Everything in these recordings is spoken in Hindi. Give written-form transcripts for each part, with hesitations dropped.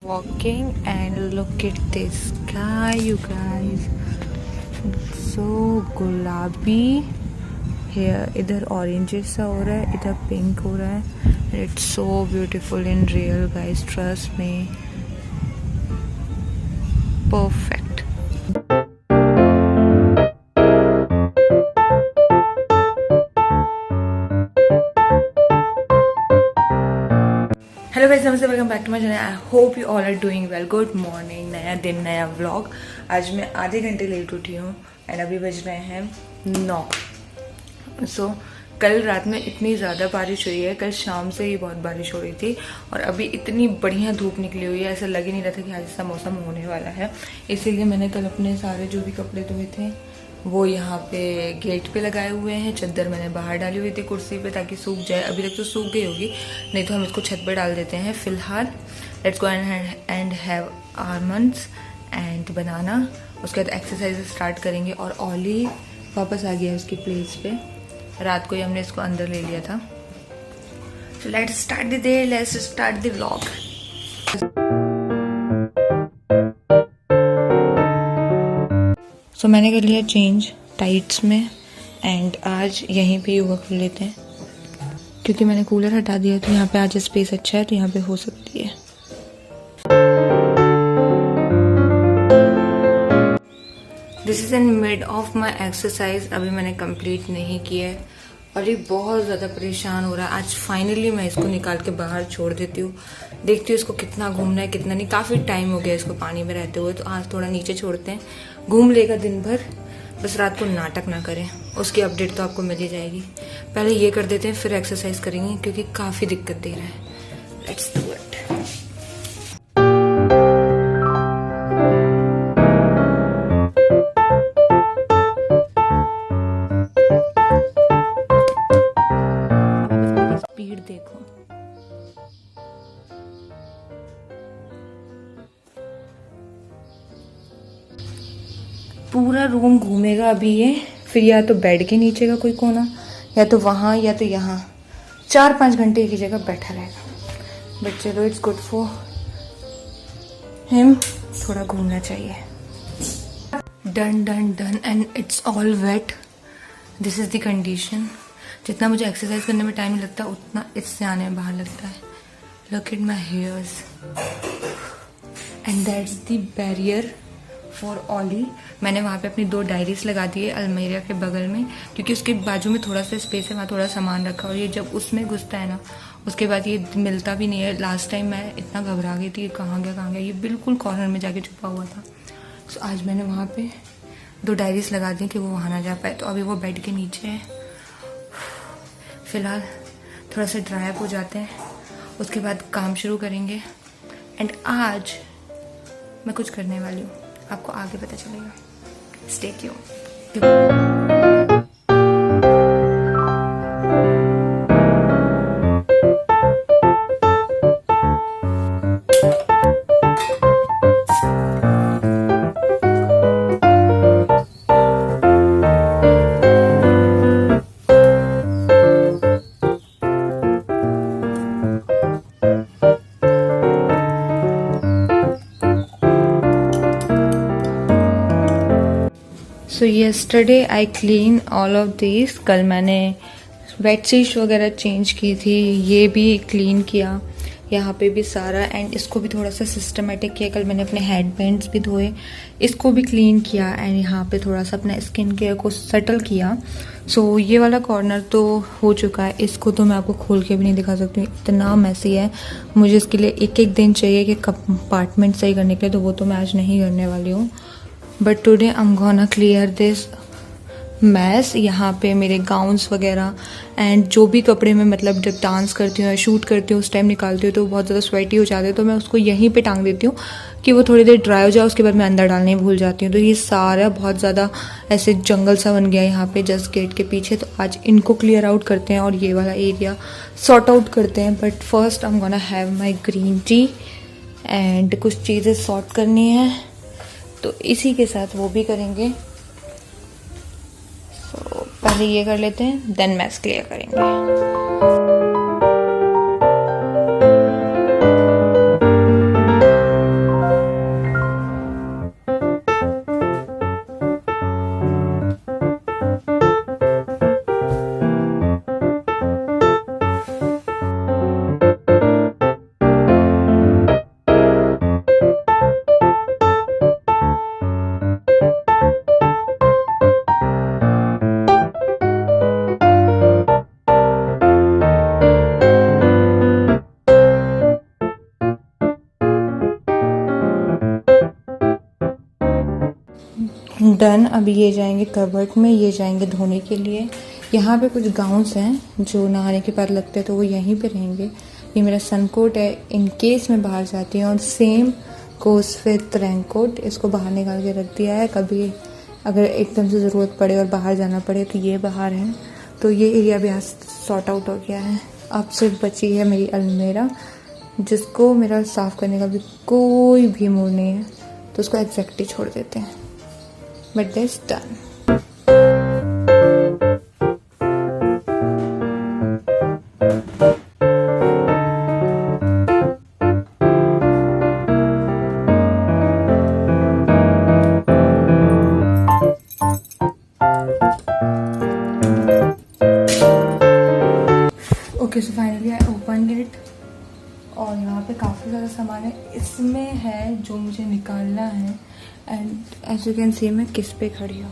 walking and look at this sky, you guys. It's so गुलाबी here. इधर ऑरेंजेस सा हो रहा है, इधर पिंक हो रहा है. It's so beautiful in real, guys. Trust me. Perfect. Hello guys, नमस्ते, welcome back to my channel. I hope you all are doing well. Good morning. नया दिन, नया व्लॉग. आज मैं आधे घंटे लेट उठी हूँ एंड अभी बज रहे हैं 9. सो कल रात में इतनी ज़्यादा बारिश हुई है, कल शाम से ही बहुत बारिश हो रही थी और अभी इतनी बढ़िया धूप निकली हुई है. ऐसा लग ही नहीं रहा था कि आज ऐसा मौसम होने वाला है. इसीलिए मैंने कल अपने सारे जो भी कपड़े धोए थे वो यहाँ पे गेट पे लगाए हुए हैं. चादर मैंने बाहर डाली हुई थी कुर्सी पे ताकि सूख जाए. अभी तक तो सूख गई होगी, नहीं तो हम इसको छत पे डाल देते हैं. फिलहाल let's go and have almonds and banana. उसके बाद एक्सरसाइज स्टार्ट करेंगे. और ओली वापस आ गया है उसकी प्लेस पे. रात को ही हमने इसको अंदर ले लिया था. So let's start the day, let's start the vlog. So मैंने कर लिया चेंज टाइट्स में एंड आज यहीं पे योगा कर लेते हैं क्योंकि मैंने कूलर हटा दिया तो यहाँ पे आज स्पेस अच्छा है तो यहाँ पे हो सकती है. This is in mid of my exercise. अभी मैंने कंप्लीट नहीं किया है और ये बहुत ज़्यादा परेशान हो रहा है. आज फाइनली मैं इसको निकाल के बाहर छोड़ देती हूँ. देखती हूँ इसको कितना घूमना है कितना नहीं. काफ़ी टाइम हो गया इसको पानी में रहते हुए, तो आज थोड़ा नीचे छोड़ते हैं. घूम लेगा दिन भर, बस रात को नाटक ना करें. उसकी अपडेट तो आपको मिल ही जाएगी. पहले ये कर देते हैं फिर एक्सरसाइज करेंगे क्योंकि काफ़ी दिक्कत दे रहा है. Let's do it. स्पीड देखो. पूरा रूम घूमेगा अभी ये. फिर या तो बेड के नीचे का कोई कोना, या तो वहाँ या तो यहाँ. 4-5 घंटे एक ही जगह बैठा रहेगा. बट चलो, इट्स गुड फॉर हिम. थोड़ा घूमना चाहिए. Done done done and it's all wet. This is the condition. जितना मुझे एक्सरसाइज करने में टाइम लगता है उतना इससे आने में बाहर लगता है. Look at my hairs and that's the barrier for Ollie. मैंने वहाँ पे अपनी 2 डायरीज लगा दी है अलमीरा के बगल में क्योंकि उसके बाजू में थोड़ा सा स्पेस है, वहाँ थोड़ा सामान रखा. और ये जब उसमें घुसता है ना उसके बाद ये मिलता भी नहीं है. लास्ट टाइम मैं इतना घबरा गई थी कहाँ गया. ये बिल्कुल कॉर्नर में जाके छुपा हुआ था. तो आज मैंने वहाँ पे 2 डायरीज लगा दी कि वो वहाँ ना जा पाए. तो अभी वो बेड के नीचे है. फिलहाल थोड़ा सा ड्राई अप हो जाते हैं, उसके बाद काम शुरू करेंगे. एंड आज मैं कुछ करने वाली हूँ, आपको आगे पता चलेगा. Stay tuned. So yesterday I clean all of this. कल मैंने बेडशीट वगैरह चेंज की थी, ये भी क्लीन किया, यहाँ पे भी सारा. एंड इसको भी थोड़ा सा सिस्टमेटिक किया. कल मैंने अपने हेड बैंड्स भी धोए, इसको भी क्लीन किया. एंड यहाँ पे थोड़ा सा अपना स्किन केयर को सेटल किया. सो ये वाला कॉर्नर तो हो चुका है. इसको तो मैं आपको खोल के भी नहीं दिखा सकती हूँ, इतना मैसी है. मुझे इसके लिए एक दिन चाहिए कि कंपार्टमेंट सही करने के लिए, तो वो तो मैं आज नहीं करने वाली हूँ. But today I am gonna clear this mess. यहाँ पे मेरे गाउन्स वगैरह एंड जो भी कपड़े मैं मतलब जब डांस करती हूँ या शूट करती हूँ उस टाइम निकालती हूँ तो बहुत ज़्यादा स्वेटी हो जाते हैं, तो मैं उसको यहीं पे टांग देती हूँ कि वो थोड़ी देर ड्राई हो जाए. उसके बाद मैं अंदर डालने भूल जाती हूँ. तो ये सारा बहुत ज़्यादा ऐसे जंगल सा बन गया यहाँ पे जस्ट गेट के पीछे. तो आज इनको क्लियर आउट करते हैं और ये वाला एरिया सॉर्ट आउट करते हैं. But first I am gonna have my green tea and कुछ चीज़ें सॉर्ट करनी है तो इसी के साथ वो भी करेंगे. सो पहले ये कर लेते हैं, देन मैथ्स क्लियर करेंगे. डन। अभी ये जाएंगे कबर्ड में, ये जाएंगे धोने के लिए। यहाँ पे कुछ गाउन्स हैं जो नहाने के बाद लगते हैं तो वो यहीं पे रहेंगे। ये मेरा सनकोट है इन केस मैं बाहर जाती हूँ, और सेम गोस विथ रेनकोट। इसको बाहर निकाल के रख दिया है, कभी अगर एकदम से ज़रूरत पड़े और बाहर जाना पड़े तो ये बाहर है। तो ये एरिया भी आज सॉर्ट आउट हो गया है। अब सिर्फ बची है मेरी अलमीरा, जिसको मेरा साफ़ करने का भी कोई भी मूड नहीं है, तो उसको एग्जैक्टली छोड़ देते हैं। But that's done. Okay, so finally I open it, और यहाँ पे काफ़ी ज़्यादा सामान है। इसमें है जो मुझे निकालना है, and as you can see मैं किस पे खड़ी हूँ।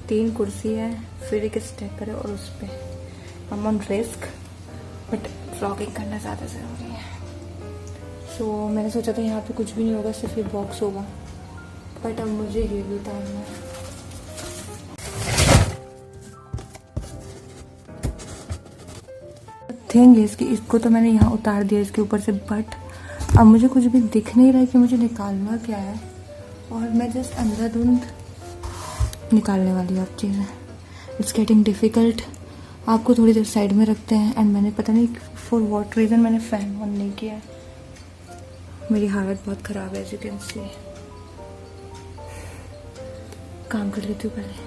3 कुर्सी है, फिर एक स्टेपर है, और उस पर I am on risk, but vlogging करना ज़्यादा ज़रूरी है। सो मैंने सोचा था यहाँ पे कुछ भी नहीं होगा, सिर्फ ये बॉक्स होगा, बट अब मुझे ये भी उतारना है। थिंग इसकी, इसको तो मैंने यहाँ उतार दिया इसके ऊपर से, बट अब मुझे कुछ भी दिख नहीं रहा है कि मुझे निकालना क्या है, और मैं जस्ट अंधाधुंध निकालने वाली हूँ अब चीज़ें। It's getting difficult. आपको थोड़ी देर साइड में रखते हैं, एंड मैंने पता नहीं फॉर व्हाट रीज़न मैंने फ़ैन ऑन नहीं किया। मेरी हालत बहुत ख़राब है, एज यू कैन सी। काम कर लेती हूँ पहले।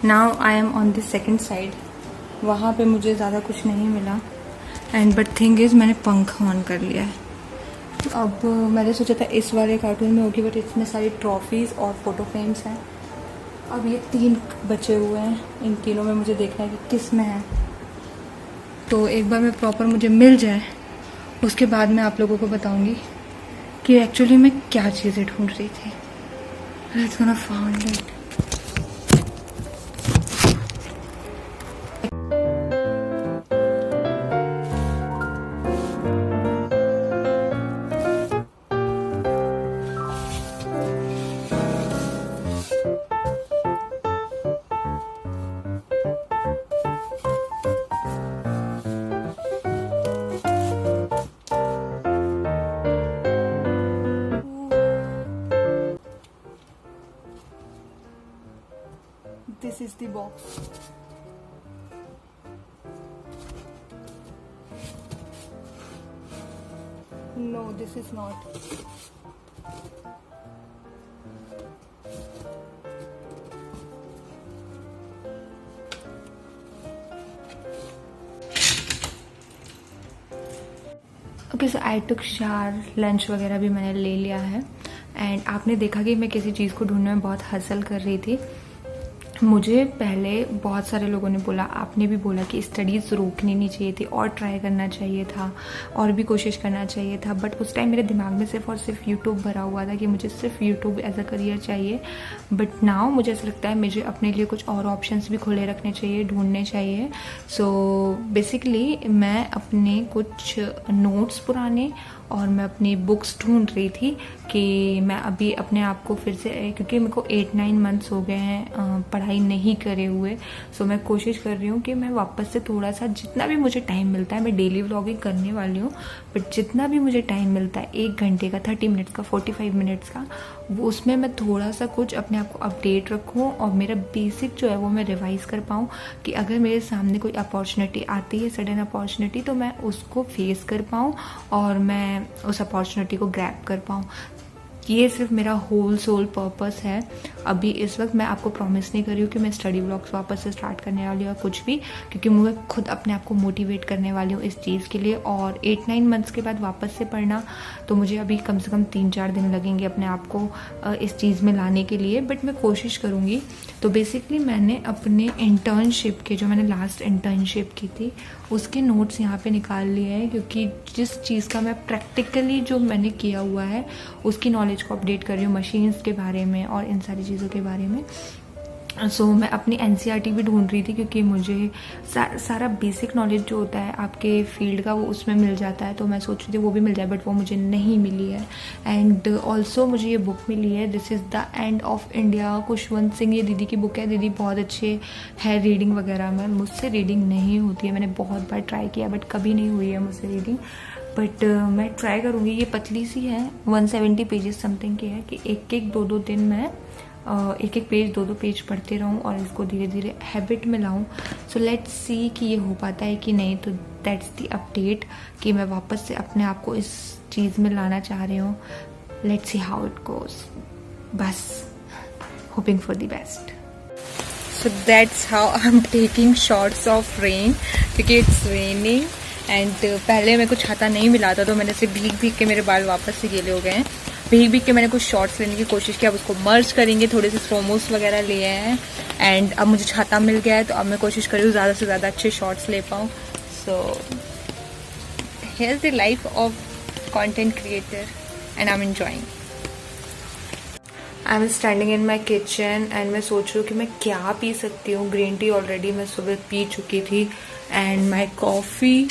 Now I am on the second side. वहाँ पे मुझे ज़्यादा कुछ नहीं मिला, एंड बट थिंग इज़ मैंने पंख ऑन कर लिया है। अब मैंने सोचा था इस वाले कार्टून में होगी, बट इसमें सारी ट्रॉफीज़ और फोटो फ्रेम्स हैं। अब ये 3 बचे हुए हैं, इन तीनों में मुझे देखना है कि किस में है। तो एक बार मैं प्रॉपर मुझे मिल जाए, उसके बाद मैं आप लोगों को बताऊँगी कि एक्चुअली मैं क्या चीज़ें ढूंढ रही थी। Let's gonna find it. This is the box. No, this is not. Okay, so I took shower, lunch वगैरह भी मैंने ले लिया है, एंड आपने देखा कि मैं किसी चीज़ को ढूंढने में बहुत हसल कर रही थी। मुझे पहले बहुत सारे लोगों ने बोला, आपने भी बोला कि स्टडीज़ रोकनी नहीं चाहिए थी, और ट्राई करना चाहिए था, और भी कोशिश करना चाहिए था। बट उस टाइम मेरे दिमाग में सिर्फ और सिर्फ यूट्यूब भरा हुआ था कि मुझे सिर्फ यूट्यूब एज अ करियर चाहिए। बट नाउ मुझे ऐसा लगता है मुझे अपने लिए कुछ और ऑप्शंस भी खुले रखने चाहिए, ढूंढने चाहिए। सो बेसिकली मैं अपने कुछ नोट्स पुराने और मैं अपनी बुक्स ढूंढ रही थी कि मैं अभी अपने आप को फिर से, क्योंकि मेरे को 8-9 मंथ्स हो गए हैं पढ़ाई नहीं करे हुए। सो मैं कोशिश कर रही हूँ कि मैं वापस से थोड़ा सा, जितना भी मुझे टाइम मिलता है, मैं डेली व्लॉगिंग करने वाली हूँ, बट जितना भी मुझे टाइम मिलता है, 1 घंटे का, 30 मिनट्स का, 45 मिनट्स का, वो उसमें मैं थोड़ा सा कुछ अपने आप को अपडेट रखूँ, और मेरा बेसिक जो है वो मैं रिवाइज़ कर पाऊँ, कि अगर मेरे सामने कोई अपॉर्चुनिटी आती है, सडन अपॉर्चुनिटी, तो मैं उसको फेस कर पाऊँ और मैं उस अपॉर्चुनिटी को ग्रैब कर पाऊँ। ये सिर्फ मेरा होल सोल पर्पस है। अभी इस वक्त मैं आपको प्रॉमिस नहीं कर रही हूँ कि मैं स्टडी ब्लॉग्स वापस से स्टार्ट करने वाली हूँ या कुछ भी, क्योंकि मैं खुद अपने आप को मोटिवेट करने वाली हूँ इस चीज़ के लिए। और 8-9 मंथ्स के बाद वापस से पढ़ना, तो मुझे अभी कम से कम 3-4 दिन लगेंगे अपने आप को इस चीज़ में लाने के लिए, बट मैं कोशिश करूँगी। तो बेसिकली मैंने अपने इंटर्नशिप के, जो मैंने लास्ट इंटर्नशिप की थी, उसके नोट्स यहाँ पे निकाल लिए हैं, क्योंकि जिस चीज़ का मैं प्रैक्टिकली जो मैंने किया हुआ है उसकी नॉलेज को अपडेट कर रही हूँ, मशीन्स के बारे में और इन सारी चीज़ों के बारे में। सो मैं अपनी NCERT भी ढूंढ रही थी, क्योंकि मुझे सारा बेसिक नॉलेज जो होता है आपके फील्ड का वो उसमें मिल जाता है, तो मैं सोच रही थी वो भी मिल जाए, बट वो मुझे नहीं मिली है। एंड ऑल्सो मुझे ये बुक मिली है, this is the end of India, Khushwant Singh, ये दीदी की बुक है। दीदी बहुत अच्छे है रीडिंग वगैरह में, मुझसे रीडिंग नहीं होती है, मैंने बहुत बार ट्राई किया बट कभी नहीं हुई है मुझसे रीडिंग, बट मैं ट्राई करूँगी। ये पतली सी है, 170 पेजेस समथिंग की है, कि एक एक दो दिन मैं एक एक पेज दो पेज पढ़ते रहूँ और इसको धीरे धीरे हैबिट में लाऊँ। सो लेट्स सी कि ये हो पाता है कि नहीं। तो दैट्स द अपडेट, कि मैं वापस से अपने आप को इस चीज़ में लाना चाह रही हूँ। Let's see how it goes, बस hoping for the best. So that's how I am taking shots of rain, क्योंकि इट्स रेनिंग। एंड पहले मेरे को छाता नहीं मिला था, तो मैंने से भीग भीग के मेरे बाल वापस से गीले हो गए हैं। भीग भीग के मैंने कुछ शॉट्स लेने की कोशिश की, अब उसको मर्ज करेंगे, थोड़े से स्लोमोस वगैरह लिए हैं। एंड अब मुझे छाता मिल गया है, तो अब मैं कोशिश कर रही हूँ ज़्यादा से ज़्यादा अच्छे शॉट्स ले पाऊँ। So here is the life of content creator and I am enjoying. I am standing in my kitchen and मैं सोच रही हूँ कि मैं क्या पी सकती हूँ। ग्रीन टी ऑलरेडी मैं सुबह पी चुकी थी एंड माई कॉफ़ी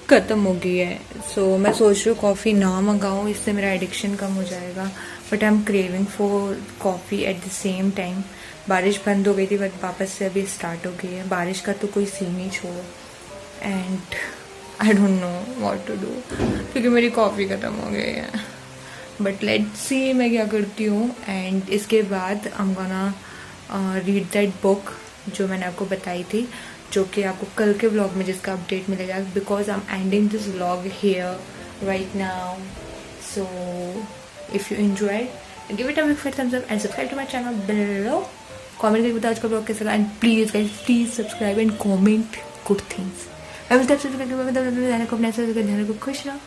ख़त्म हो गई है। सो मैं सोच रही हूँ कॉफ़ी ना मंगाऊँ, इससे मेरा एडिक्शन कम हो जाएगा, but I am craving for coffee at the same time. बारिश बंद हो गई थी बट वापस से अभी स्टार्ट हो गई है। बारिश का तो कोई सीन ही छोड़ो, and I don't know what to do, क्योंकि मेरी कॉफ़ी ख़त्म हो गई है। बट लेट्स सी मैं क्या करती हूँ। एंड इसके बाद आई am gonna read that book जो मैंने आपको बताई थी, जो कि आपको कल के व्लॉग में जिसका अपडेट मिलेगा, because I am ending this vlog here right now. So if you enjoyed, give it a big thumbs up and subscribe to my channel below. Comment करके बताओ आज का व्लॉग कैसा लगा, and please guys please subscribe and comment good things. मैं बोलता हूँ खुश रहो।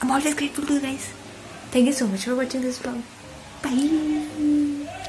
I'm always grateful to you guys. Thank you so much for watching this vlog. Bye.